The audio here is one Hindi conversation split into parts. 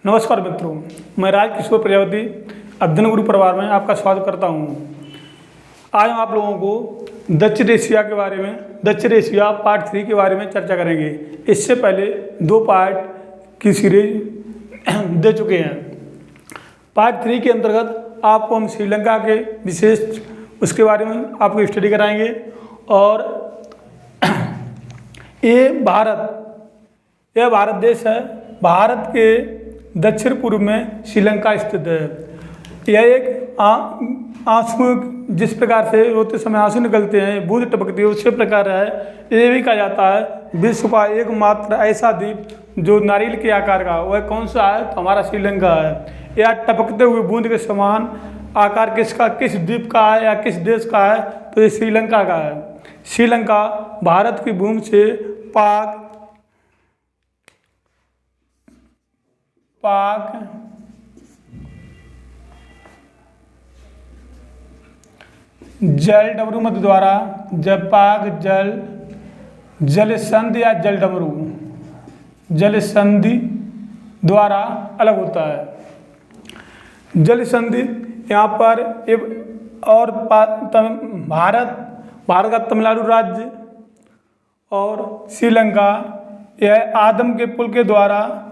नमस्कार मित्रों, मैं राजकिशोर प्रजापति अध्ययन गुरु परिवार में आपका स्वागत करता हूं। आज हम आप लोगों को दक्षिण एशिया के बारे में, दक्षिण एशिया पार्ट 3 के बारे में चर्चा करेंगे। इससे पहले 2 पार्ट की सीरीज दे चुके हैं। पार्ट 3 के अंतर्गत आपको हम श्रीलंका के विशेष उसके बारे में आपको स्टडी कराएंगे। और यह भारत देश है। भारत के दक्षिण पूर्व में श्रीलंका स्थित है। यह एक आंसू, जिस प्रकार से रोते समय आंसू निकलते हैं, बूंद टपकती है, उसी प्रकार है। ये भी कहा जाता है विश्व का एकमात्र ऐसा द्वीप जो नारियल के आकार का, वह कौन सा है? तो हमारा श्रीलंका है। यह टपकते हुए बूंद के समान आकार किस द्वीप का है या किस देश का है? तो ये श्रीलंका का है। श्रीलंका भारत की भूमि से पाक जल डमरू मध्य द्वारा जल संधि या जल डमरू जल संधि द्वारा अलग होता है। जल संधि यहाँ पर और भारत का तमिलनाडु राज्य और श्रीलंका, यह आदम के पुल के द्वारा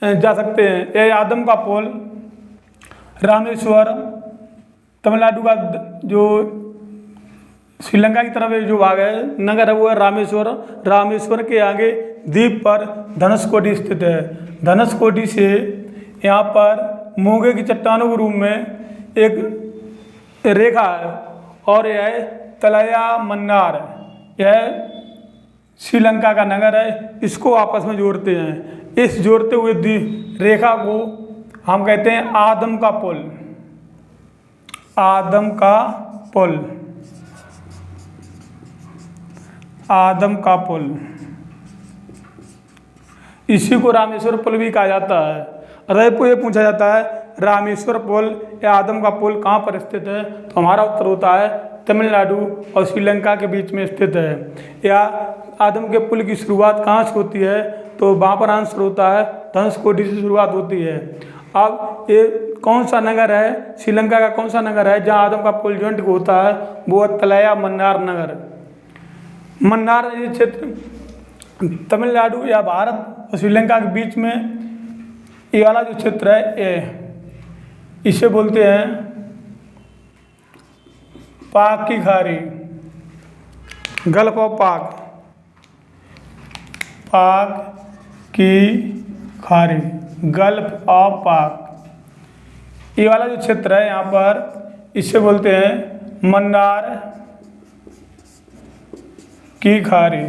जा सकते हैं। यह आदम का पुल रामेश्वर, तमिलनाडु का जो श्रीलंका की तरफ जो भाग है, नगर है, वो है रामेश्वर। रामेश्वर के आगे द्वीप पर धनुषकोडी स्थित है। धनुषकोडी से यहाँ पर मोंगे की चट्टानों के रूप में एक रेखा है और यह तलैया मन्नार, यह श्रीलंका का नगर है। इसको आपस में जोड़ते हैं। इस जोड़ते हुए रेखा को हम कहते हैं आदम का पुल। आदम का पुल, आदम का पुल। इसी को रामेश्वर पुल भी कहा जाता है। अगर ये पूछा जाता है रामेश्वर पुल या आदम का पुल कहाँ पर स्थित है, तो हमारा उत्तर होता है तमिलनाडु और श्रीलंका के बीच में स्थित है। या आदम के पुल की शुरुआत कहाँ से होती है, तो वहाँ पर आंसर होता है धनुषकोडी से शुरुआत होती है। अब ये कौन सा नगर है, श्रीलंका का कौन सा नगर है जहाँ आदम का पुल जॉइंट होता है? वो है तलैया मन्नार नगर। मन्नार ये क्षेत्र तमिलनाडु या भारत और श्रीलंका के बीच में ये वाला जो क्षेत्र है, इसे बोलते हैं पाक की खाड़ी, गल्फ ऑफ पाक, पाक की खाड़ी, गल्फ ऑफ पाक। ये वाला जो क्षेत्र है यहाँ पर, इसे बोलते हैं मन्नार की खाड़ी,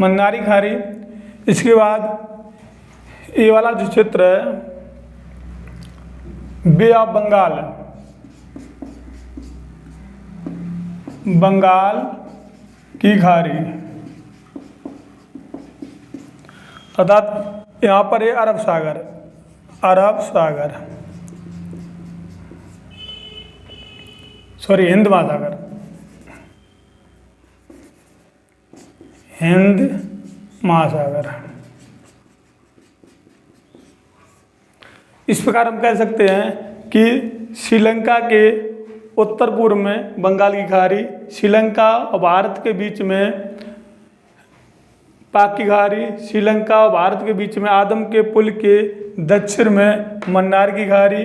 मन्नारी खाड़ी। इसके बाद ये वाला जो क्षेत्र है बे ऑफ बंगाल, बंगाल की खाड़ी, अर्थात यहाँ पर है अरब सागर, अरब सागर, सॉरी हिंद महासागर, हिंद महासागर। इस प्रकार हम कह सकते हैं कि श्रीलंका के उत्तर पूर्व में बंगाल की खाड़ी, श्रीलंका और भारत के बीच में पाक की खाड़ी, श्रीलंका और भारत के बीच में आदम के पुल के दक्षिण में मन्नार की खाड़ी।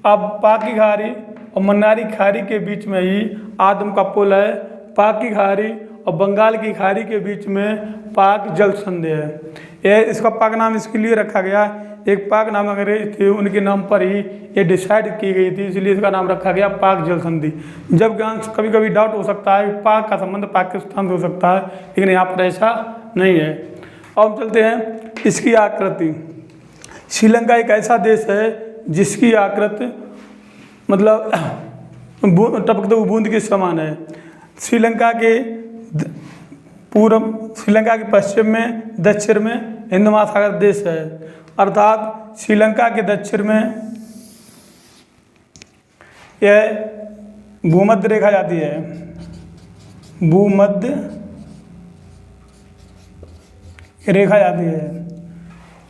अब पाक की खाड़ी और मन्नारी खाड़ी के बीच में ही आदम का पुल है। पाक की खाड़ी और बंगाल की खाड़ी के बीच में पाक जल संधि है। यह इसका पाक नाम इसके लिए रखा गया, एक पाक नाम अंग्रेज थे, उनके नाम पर ही ये डिसाइड की गई थी, इसलिए इसका नाम रखा गया पाक जल संधि। जब कभी कभी डाउट हो सकता है पाक का संबंध पाकिस्तान से हो सकता है, लेकिन यहाँ पर ऐसा नहीं है। अब हम चलते हैं इसकी आकृति। श्रीलंका एक ऐसा देश है जिसकी आकृति मतलब टपकते हुए बूंद के समान है। श्रीलंका के पूर्व, श्रीलंका के पश्चिम में, दक्षिण में हिंद महासागर देश है। अर्थात श्रीलंका के दक्षिण में यह भूमध्य रेखा जाती है, भूमध्य रेखा जाती है।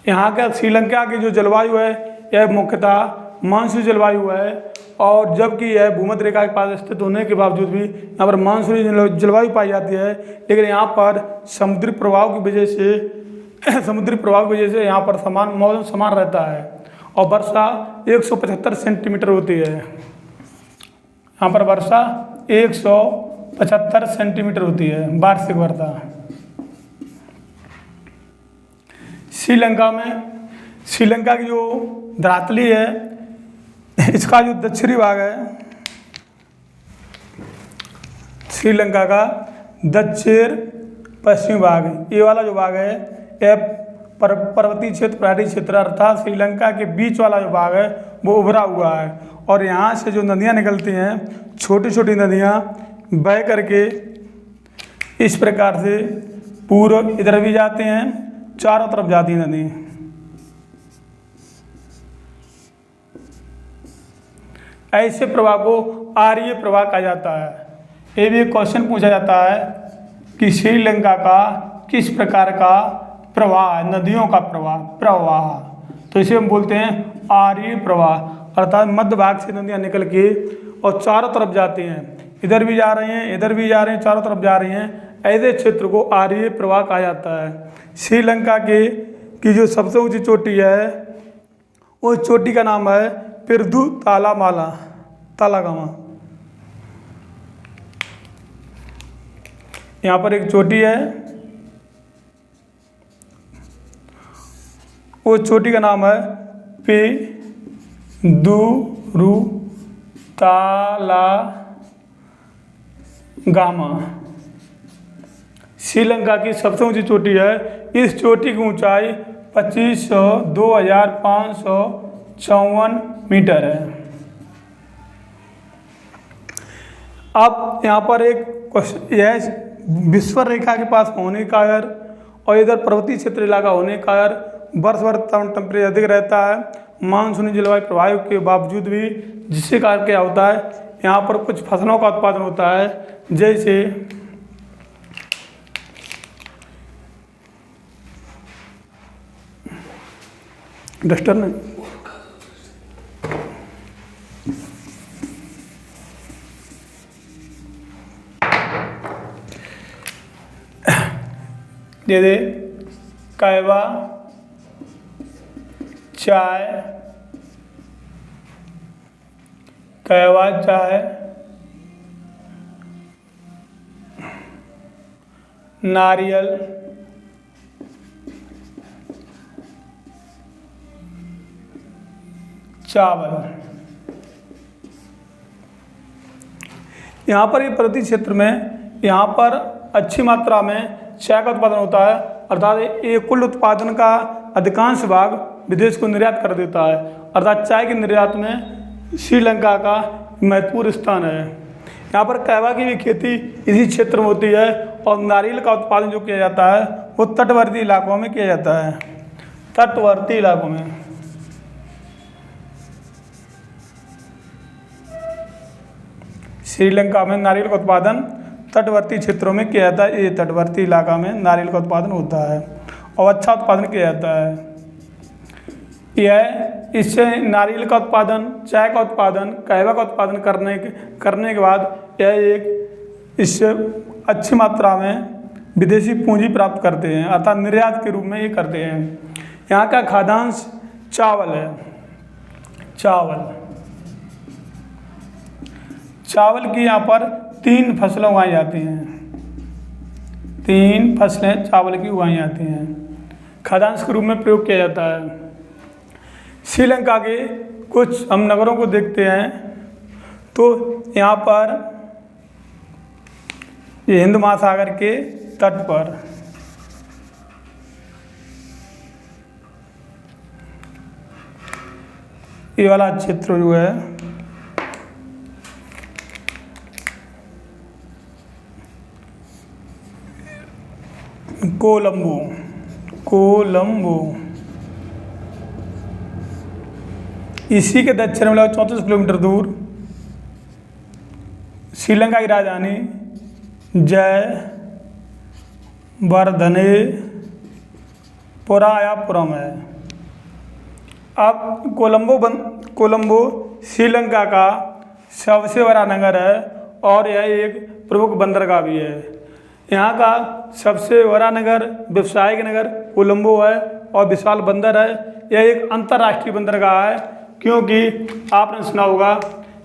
यहाँ का श्रीलंका की जो जलवायु है यह मुख्यतः मानसूनी जलवायु है, और जबकि यह भूमध्य रेखा के पास स्थित होने के बावजूद भी यहाँ पर मानसूनी जलवायु पाई जाती है। लेकिन यहाँ पर समुद्री प्रभाव की वजह से यहाँ पर मौसम समान रहता है, और वर्षा 175 सेंटीमीटर होती है। यहाँ पर वर्षा 175 सेंटीमीटर होती है वार्षिक वर्षा। श्रीलंका की जो धरातली है, इसका जो दक्षिणी भाग है, श्रीलंका का दक्षिण पश्चिमी भाग, ये वाला जो भाग है यह पर्वतीय क्षेत्र, पहाड़ी क्षेत्र, अर्थात श्रीलंका के बीच वाला जो भाग है वो उभरा हुआ है। और यहाँ से जो नदियाँ निकलती हैं, छोटी छोटी नदियाँ बह करके इस प्रकार से पूर्व इधर भी जाते हैं, चारों तरफ जाती है नदी। ऐसे प्रवाह को आर्य प्रवाह कहा जाता है। ये भी एक क्वेश्चन पूछा जाता है कि श्रीलंका का किस प्रकार का प्रवाह, नदियों का प्रवाह, तो इसे हम बोलते हैं आर्य प्रवाह, अर्थात मध्य भाग से नदियाँ निकल के और चारों तरफ जाती हैं, इधर भी जा रही हैं, इधर भी जा रही हैं, चारों तरफ जा रही हैं। ऐसे क्षेत्र को आर्य प्रवाह कहा जाता है। श्रीलंका की जो सबसे ऊंची चोटी है, उस चोटी का नाम है पिरदू तालागामा। यहाँ पर एक चोटी है, उस चोटी का नाम है पिरदू तालागामा। श्रीलंका की सबसे ऊंची चोटी है। इस चोटी की ऊंचाई 2554 मीटर है। अब यहाँ पर एक क्वेश्चन, यह विषुवत रेखा के पास होने का कारण और इधर पर्वतीय क्षेत्र इलाका होने का कारण वर्ष भर टेम्परेचर अधिक रहता है, मानसूनी जलवायु प्रभाव के बावजूद भी, जिससे कारण क्या होता है, यहाँ पर कुछ फसलों का उत्पादन होता है, जैसे डस्टर नहीं, जैसे कहवा, चाय, नारियल, चावल। यहाँ पर ये पर्वतीय क्षेत्र में यहाँ पर अच्छी मात्रा में चाय का उत्पादन होता है, अर्थात ये कुल उत्पादन का अधिकांश भाग विदेश को निर्यात कर देता है, अर्थात चाय के निर्यात में श्रीलंका का महत्वपूर्ण स्थान है। यहाँ पर कहवा की भी खेती इसी क्षेत्र में होती है, और नारियल का उत्पादन जो किया जाता है वो तटवर्ती इलाकों में किया जाता है, तटवर्ती इलाकों में। श्रीलंका में नारियल का उत्पादन तटवर्ती क्षेत्रों में किया जाता है, ये तटवर्ती इलाका में नारियल का उत्पादन होता है और अच्छा उत्पादन किया जाता है। यह इससे नारियल का उत्पादन, चाय का उत्पादन, कहवा का उत्पादन करने के बाद यह एक इससे अच्छी मात्रा में विदेशी पूंजी प्राप्त करते हैं, अर्थात निर्यात के रूप में ये करते हैं। यहाँ का खाद्यांश चावल है। चावल की यहाँ पर 3 फसलें उगाई जाती हैं, 3 फसलें चावल की उगाई जाती हैं, खाद्यांश के रूप में प्रयोग किया जाता है। श्रीलंका के कुछ हम नगरों को देखते हैं, तो यहाँ पर ये हिंद महासागर के तट पर ये वाला क्षेत्र जो है कोलंबो, इसी के दक्षिण में 34 किलोमीटर दूर श्रीलंका की राजधानी जयवर्धने परायापुरम है। अब कोलंबो श्रीलंका का सबसे बड़ा नगर है और यह एक प्रमुख बंदरगाह भी है। यहाँ का सबसे बड़ा नगर, व्यावसायिक नगर कोलंबो है और विशाल बंदर है। यह एक अंतर्राष्ट्रीय बंदरगाह है क्योंकि आपने सुना होगा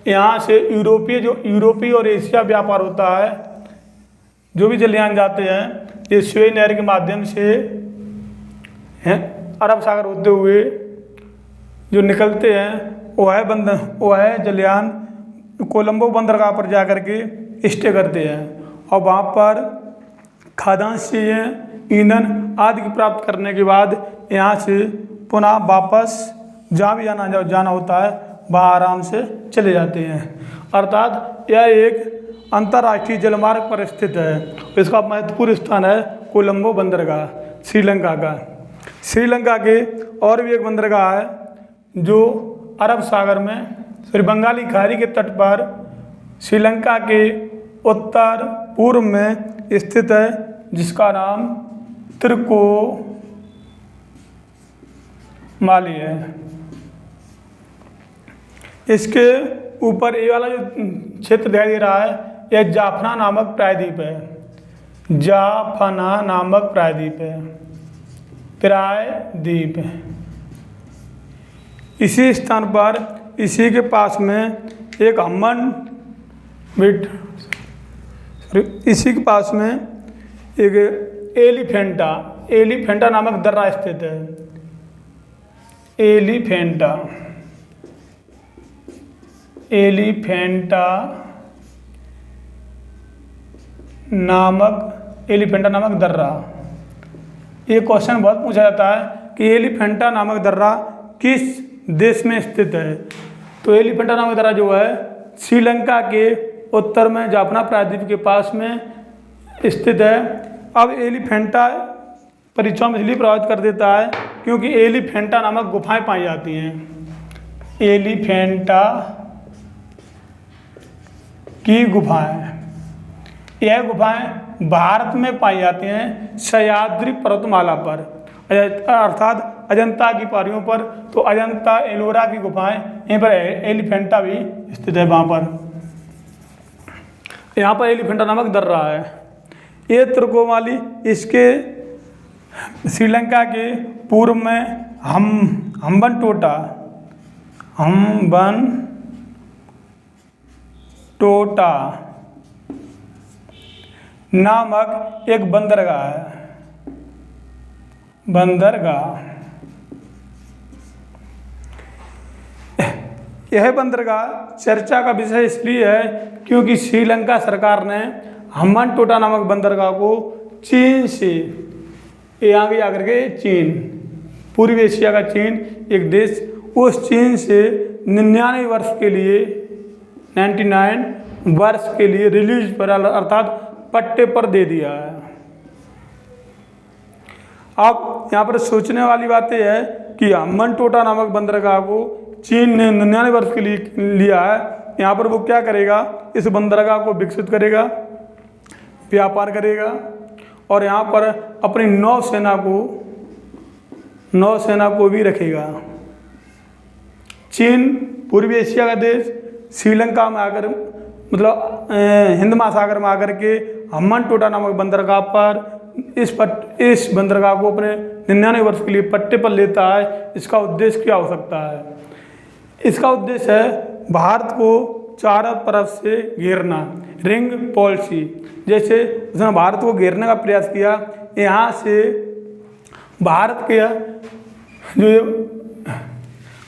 यहाँ से यूरोपीय और एशिया व्यापार होता है। जो भी जलयान जाते हैं ये सुएज नहर के माध्यम से अरब सागर होते हुए जो निकलते हैं वो है जलयान कोलंबो बंदरगाह पर जा कर के स्टे करते हैं और वहाँ पर खाद्यान्न से ईंधन आदि की प्राप्त करने के बाद यहाँ से पुनः वापस जहाँ भी जाना होता है वहाँ आराम से चले जाते हैं। अर्थात यह एक अंतर्राष्ट्रीय जलमार्ग पर स्थित है। इसका महत्वपूर्ण स्थान है कोलंबो बंदरगाह श्रीलंका का। श्रीलंका के और भी एक बंदरगाह है जो अरब सागर में बंगाली खाड़ी के तट पर श्रीलंका के उत्तर पूर्व में स्थित है, जिसका नाम त्रिकोमाली है। इसके ऊपर ये वाला जो क्षेत्र दिखाई दे रहा है यह जाफना नामक प्रायद्वीप है। जाफना नामक प्रायद्वीप है। इसी स्थान पर इसी के पास में एक इसी के पास में एक एलिफेंटा नामक दर्रा स्थित है। एलिफेंटा नामक दर्रा। ये क्वेश्चन बहुत पूछा जाता है कि एलिफेंटा नामक दर्रा किस देश में स्थित है। तो एलिफेंटा नामक दर्रा जो है श्रीलंका के उत्तर में जाफना प्रायद्वीप के पास में स्थित है। अब एलिफेंटा परीक्षाओं में इसलिए प्रभावित कर देता है क्योंकि एलिफेंटा नामक गुफाएं पाई जाती हैं। एलिफेंटा की गुफाएं, यह गुफाएं भारत में पाई जाती हैं सह्याद्री पर्वतमाला पर, अर्थात अजंता की पहाड़ियों पर। तो अजंता एलोरा की गुफाएं यहीं पर एलिफेंटा भी स्थित है। वहाँ पर यहाँ पर एलिफेंटा नामक दर्रा है। ये त्रिकोमाली इसके श्रीलंका के पूर्व में हम्बनटोटा नामक एक बंदरगाह है। यह बंदरगाह चर्चा का विषय इसलिए है क्योंकि श्रीलंका सरकार ने हम्बनटोटा नामक बंदरगाह को चीन से, आगे आकर के चीन, पूर्वी एशिया का चीन एक देश, उस चीन से 99 वर्ष के लिए रिलीज पर, अर्थात पट्टे पर दे दिया है। अब यहाँ पर सोचने वाली बात यह है कि हम्बनटोटा नामक बंदरगाह को चीन ने 99 वर्ष के लिए लिया है। यहाँ पर वो क्या करेगा, इस बंदरगाह को विकसित करेगा, व्यापार करेगा और यहाँ पर अपनी नौसेना को भी रखेगा। चीन पूर्वी एशिया का देश श्रीलंका में आकर, मतलब हिंद महासागर में आकर के हम्बनटोटा नामक बंदरगाह पर इस बंदरगाह को अपने 99 वर्ष के लिए पट्टे पर लेता है। इसका उद्देश्य क्या हो सकता है? इसका उद्देश्य है भारत को चारों तरफ से घेरना, रिंग पॉलिसी। जैसे उसने भारत को घेरने का प्रयास किया, यहाँ से भारत के जो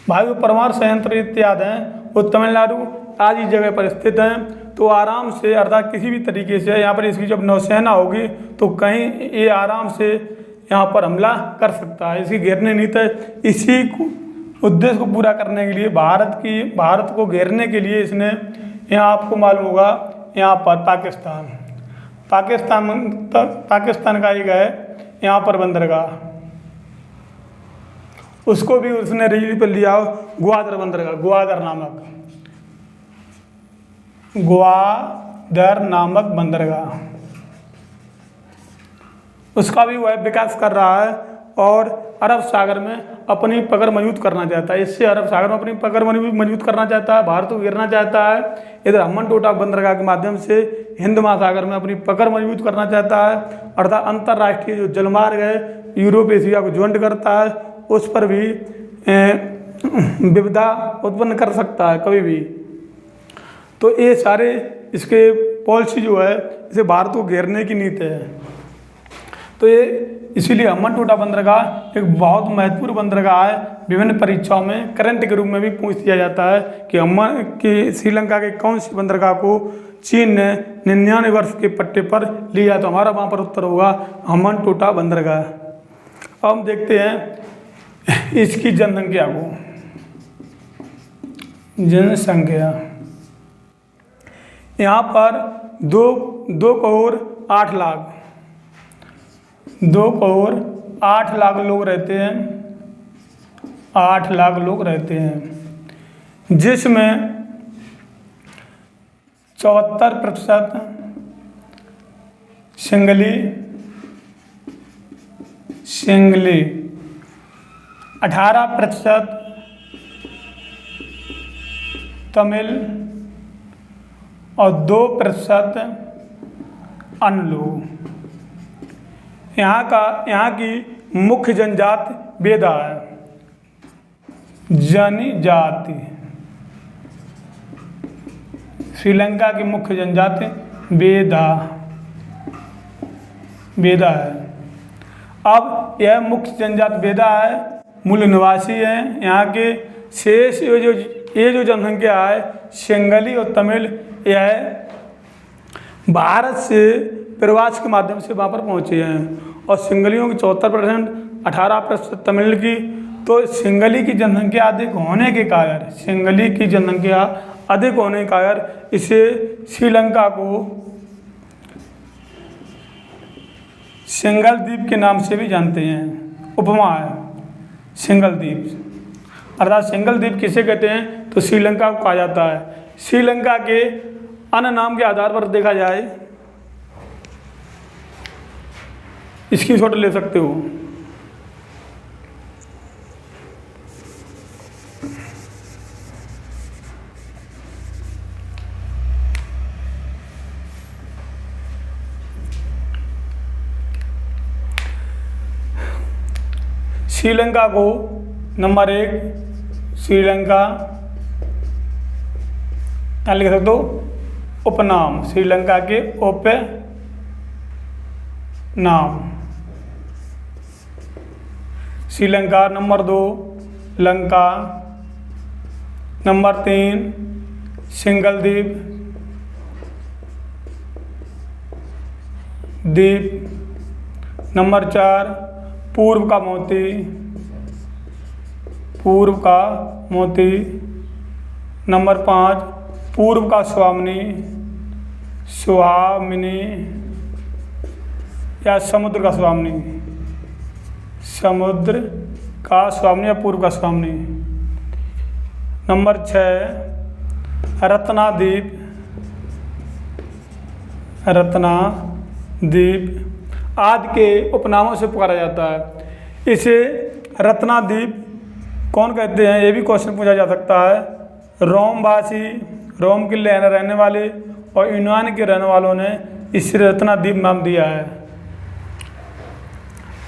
वायु परमाणु संयंत्र इत्यादि हैं वो तमिलनाडु आदि जगह पर स्थित हैं। तो आराम से, अर्थात किसी भी तरीके से यहाँ पर इसकी जब नौसेना होगी तो कहीं ये आराम से यहाँ पर हमला कर सकता है। इसकी घेरने नीति, इसी उद्देश्य को पूरा करने के लिए भारत को घेरने के लिए इसने, यहाँ आपको मालूम होगा यहाँ पर पाकिस्तान का एक है यहाँ पर बंदरगाह, उसको भी उसने रिलीज पर लिया, ग्वादर बंदरगाह, ग्वादर नामक बंदरगाह, उसका भी वह विकास कर रहा है और अरब सागर में अपनी पकड़ मजबूत करना चाहता है। इससे अरब सागर में अपनी पकड़ मजबूत करना चाहता है, भारत को घेरना चाहता है। इधर हम्बन-टोटा बंदरगाह के माध्यम से हिंद महासागर में अपनी पकड़ मजबूत करना चाहता है। अर्थात अंतर्राष्ट्रीय जो जलमार्ग है यूरोप एशिया को ज्वाइंट करता है, उस पर भी विविधता उत्पन्न कर सकता है कभी भी। तो ये सारे इसके पॉलिसी जो है इसे भारत को घेरने की नीति है। तो ये इसीलिए हम्बन-टोटा बंदरगाह एक बहुत महत्वपूर्ण बंदरगाह है। विभिन्न परीक्षाओं में करंट के रूप में भी पूछ दिया जाता है कि श्रीलंका के कौन सी बंदरगाह को चीन ने 99 वर्ष के पट्टे पर लिया, तो हमारा वहाँ पर उत्तर होगा हम्बन-टोटा बंदरगाह। अब हम देखते हैं इसकी जनसंख्या को। जनसंख्या यहाँ पर 2 करोड़ 8 लाख 2 करोड़ 8 लाख लोग रहते हैं। 8 लाख लोग रहते हैं, जिसमें 74% सिंगली 18% तमिल और 2% अन्य लोग। यहाँ की मुख्य जनजाति बेदा है। जनजाति श्रीलंका की मुख्य जनजाति बेदा है। अब यह मुख्य जनजाति बेदा है, मूल निवासी हैं। यहाँ के शेष ये जो जनसंख्या है सिंगली और तमिल, यह भारत से प्रवास के माध्यम से वहाँ पर पहुँचे हैं। और सिंगलियों की 74%, 18% तमिल की। तो सिंगली की जनसंख्या अधिक होने के कारण इसे श्रीलंका को सिंगल द्वीप के नाम से भी जानते हैं। उपमा है सिंगल द्वीप। अर्थात सिंगल द्वीप किसे कहते हैं, तो श्रीलंका को कहा जाता है। श्रीलंका के अन्य नाम के आधार पर देखा जाए, इसकी शॉट ले सकते हो। श्रीलंका को नंबर 1 श्रीलंका क्या लिख सकते हो, उपनाम। श्रीलंका के उपनाम Sri Lanka. Number 2 Lanka. Number 3 single द्वीप। नंबर 4 पूर्व का मोती। नंबर 5 पूर्व का स्वामिनी या समुद्र का स्वामिनी या पूर्व का स्वामिनी। नंबर 6 रत्नाद्वीप आदि के उपनामों से पुकारा जाता है। इसे रत्नाद्वीप कौन कहते हैं, ये भी क्वेश्चन पूछा जा सकता है। रोमवासी, रोम के रहने वाले और यूनान के रहने वालों ने इसे रत्नाद्वीप नाम दिया है।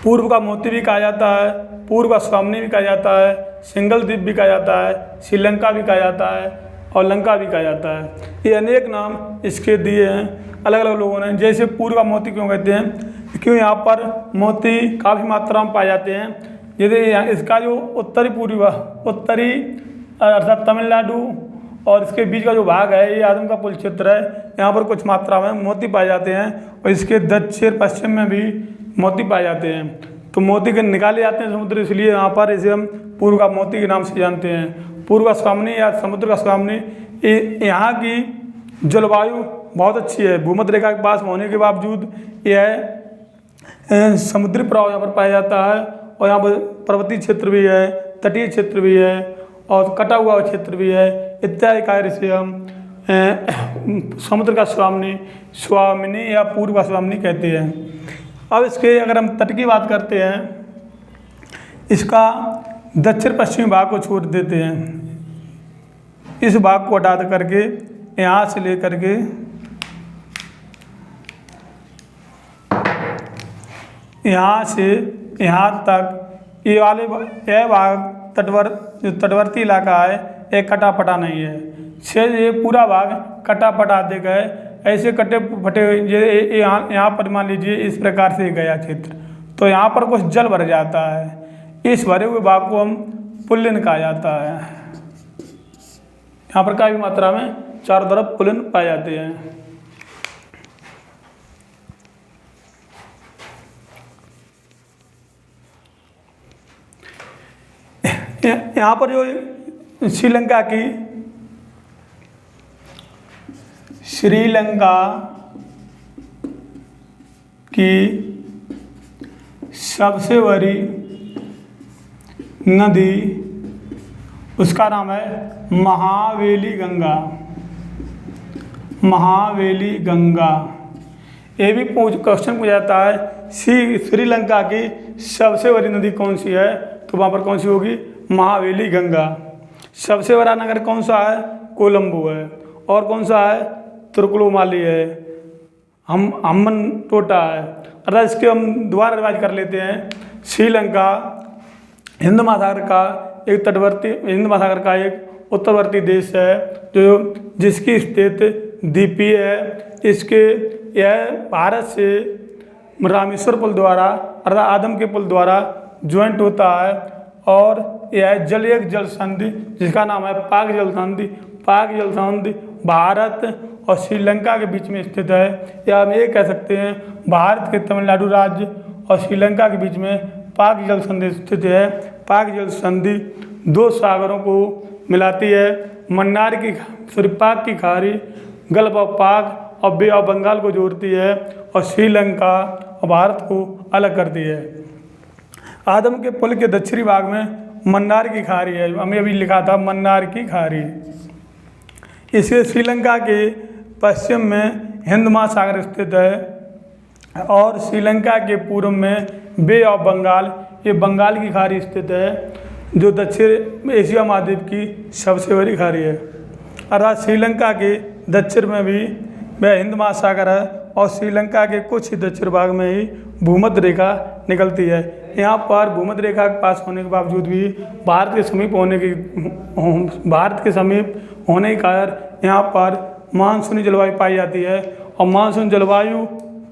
पूर्व का मोती भी कहा जाता है, पूर्व का स्वामिनी भी कहा जाता है, सिंगल द्वीप भी कहा जाता है, श्रीलंका भी कहा जाता है और लंका भी कहा जाता है। ये अनेक नाम इसके दिए हैं अलग अलग लोगों ने। जैसे पूर्व का मोती क्यों कहते हैं, क्यों यहाँ पर मोती काफ़ी मात्रा में पाए जाते हैं। यदि इसका जो उत्तरी अर्थात तमिलनाडु और इसके बीच का जो भाग है ये आदमकपुल क्षेत्र है, यहाँ पर कुछ मात्रा में मोती पाए जाते हैं। और इसके दक्षिण पश्चिम में भी मोती पाए जाते हैं। तो मोती के निकाले जाते हैं समुद्र, इसलिए यहाँ पर इसे हम पूर्व का मोती के नाम से जानते हैं। पूर्व का स्वामिनी या समुद्र का स्वामिनी। यहाँ की जलवायु बहुत अच्छी है, भूमध्य रेखा के पास होने के बावजूद यह समुद्री प्रभाव यहाँ पर पाया जाता है। और यहाँ पर पर्वतीय क्षेत्र भी है, तटीय क्षेत्र भी है और कटा हुआ क्षेत्र भी है इत्यादि कार्य से हम समुद्र का स्वामिनी या पूर्व का स्वामिनी कहते हैं। अब इसके अगर हम तट की बात करते हैं इसका दक्षिण पश्चिमी भाग को छोड़ देते हैं। इस भाग को हटा करके यहाँ से लेकर के यहाँ से यहाँ तक यह भाग तटवर्ती इलाका है, एक कटा पटा नहीं है। ये पूरा भाग कटा पटा दे गए, ऐसे कटे फटे ये यहाँ पर मान लीजिए इस प्रकार से गया क्षेत्र, तो यहाँ पर कुछ जल भर जाता है। इस भरे हुए भाग को हम पुल्लिन कहा जाता है। यहाँ पर काफी मात्रा में चारों तरफ पुल्लिन पाए जाते हैं। यहाँ पर जो श्रीलंका की सबसे बड़ी नदी, उसका नाम है महावेली गंगा। ये भी क्वेश्चन पूछा जाता है, श्रीलंका की सबसे बड़ी नदी कौन सी है, तो वहाँ पर कौन सी होगी, महावेली गंगा। सबसे बड़ा नगर कौन सा है, कोलंबो है। और कौन सा है, तुर्कोमाली है, हम्बनटोटा है। अर्थात इसके हम दोबारा रिवाइज कर लेते हैं। श्रीलंका हिंद महासागर का एक उत्तरवर्ती देश है, जिसकी स्थिति द्वीपीय है। इसके यह भारत से रामेश्वर पुल द्वारा अर्थात आदम के पुल द्वारा ज्वाइंट होता है, और यह जल संधि जिसका नाम है पाक जल संधि भारत और श्रीलंका के बीच में स्थित है। या हम ये कह सकते हैं भारत के तमिलनाडु राज्य और श्रीलंका के बीच में पाक जल संधि स्थित है। पाक जल संधि दो सागरों को मिलाती है, पाक की खाड़ी, गल्फ ऑफ पाक और बे ऑफ बंगाल को जोड़ती है, और श्रीलंका और भारत को अलग करती है। आदम के पुल के दक्षिणी भाग में मन्नार की खाड़ी है, हमें अभी लिखा था मन्नार की खाड़ी। इसके श्रीलंका के पश्चिम में हिंद महासागर स्थित है, और श्रीलंका के पूर्व में बे ऑफ बंगाल, ये बंगाल की खाड़ी स्थित है, जो दक्षिण एशिया महाद्वीप की सबसे बड़ी खाड़ी है। अर्थात श्रीलंका के दक्षिण में भी वह हिंद महासागर है, और श्रीलंका के कुछ ही दक्षिण भाग में ही भूमध्य रेखा निकलती है। यहाँ पर भूमध्य रेखा के पास होने के बावजूद भी भारत के समीप होने के कारण यहाँ पर मानसूनी जलवायु पाई जाती है, और मानसून जलवायु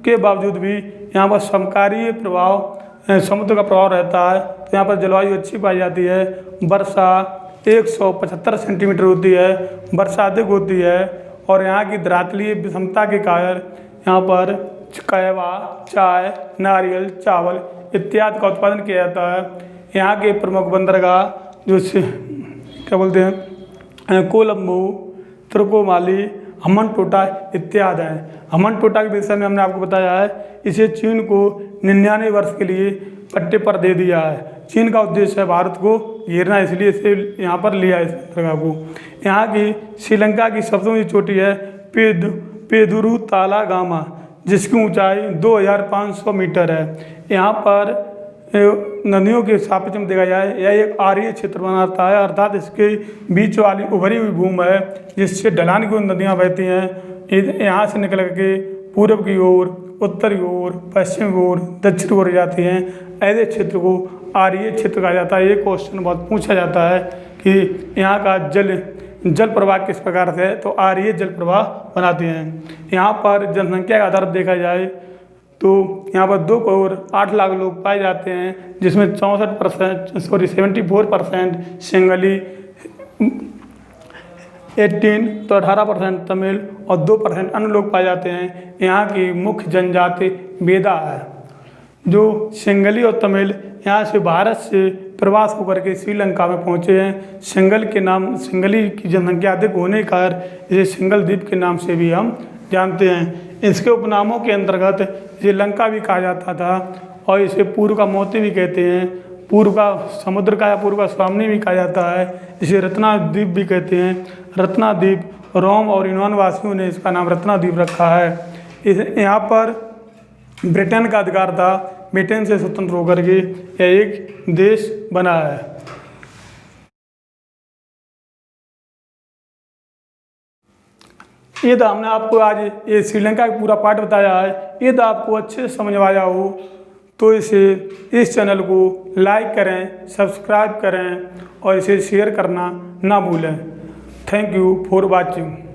के बावजूद भी यहाँ पर समकालीय प्रभाव समुद्र का प्रभाव रहता है, तो यहाँ पर जलवायु अच्छी पाई जाती है। वर्षा 175 सेंटीमीटर होती है, वर्षा अधिक होती है, और यहाँ की धरातलीय विषमता के कारण यहाँ पर कहवा, चाय, नारियल, चावल इत्यादि का उत्पादन किया जाता है। यहाँ के प्रमुख बंदरगाह जो क्या बोलते हैं, कोलंबो, तुर्कोमाली, हम्बनटोटा इत्यादि हैं। हम्बनटोटा के विषय में हमने आपको बताया है, इसे चीन को 99 वर्ष के लिए पट्टे पर दे दिया है। चीन का उद्देश्य है भारत को घेरना, इसलिए इसे यहाँ पर लिया इस जगह को। यहाँ की श्रीलंका की सबसे ऊंची चोटी है पेदुरु तालागामा, जिसकी ऊंचाई 2500 मीटर है। यहाँ पर नदियों के सापेक्ष में देखा जाए, यह एक आर्य क्षेत्र बनाता है, अर्थात इसके बीच वाली उभरी हुई भूमि है, जिससे ढलान की नदियाँ बहती हैं। यहाँ से निकल के पूर्व की ओर, उत्तर की ओर, पश्चिम की ओर, दक्षिण की ओर जाती हैं। ऐसे क्षेत्र को आर्य क्षेत्र कहा जाता है। ये क्वेश्चन बहुत पूछा जाता है कि यहाँ का जल प्रवाह किस प्रकार से है, तो आर्य जल प्रवाह बनाते हैं। यहाँ पर जनसंख्या का आधार देखा जाए तो यहाँ पर 2 करोड़ 8 लाख लोग पाए जाते हैं, जिसमें 74% सिंगली, 18% तमिल और 2% अन्य लोग पाए जाते हैं। यहाँ की मुख्य जनजाति बेदा है। जो सिंगली और तमिल यहाँ से भारत से प्रवास होकर के श्रीलंका में पहुँचे हैं। सिंगली की जनसंख्या अधिक होने के कारण इसे सिंगल द्वीप के नाम से भी हम जानते हैं। इसके उपनामों के अंतर्गत श्रीलंका भी कहा जाता था, और इसे पूर्व का मोती भी कहते हैं, पूर्व का समुद्र का या पूर्व का स्वामी भी कहा जाता है। इसे रत्नाद्वीप भी कहते हैं। रत्नाद्वीप रोम और यूनान वासियों ने इसका नाम रत्नाद्वीप रखा है। यहाँ पर ब्रिटेन का अधिकार था। ब्रिटेन से स्वतंत्र होकर के यह एक देश बना है। ये था हमने आपको आज ये श्रीलंका का पूरा पाठ बताया है। ये तो आपको अच्छे से समझ में आया हो तो इस चैनल को लाइक करें, सब्सक्राइब करें और इसे शेयर करना ना भूलें। Thank you for watching.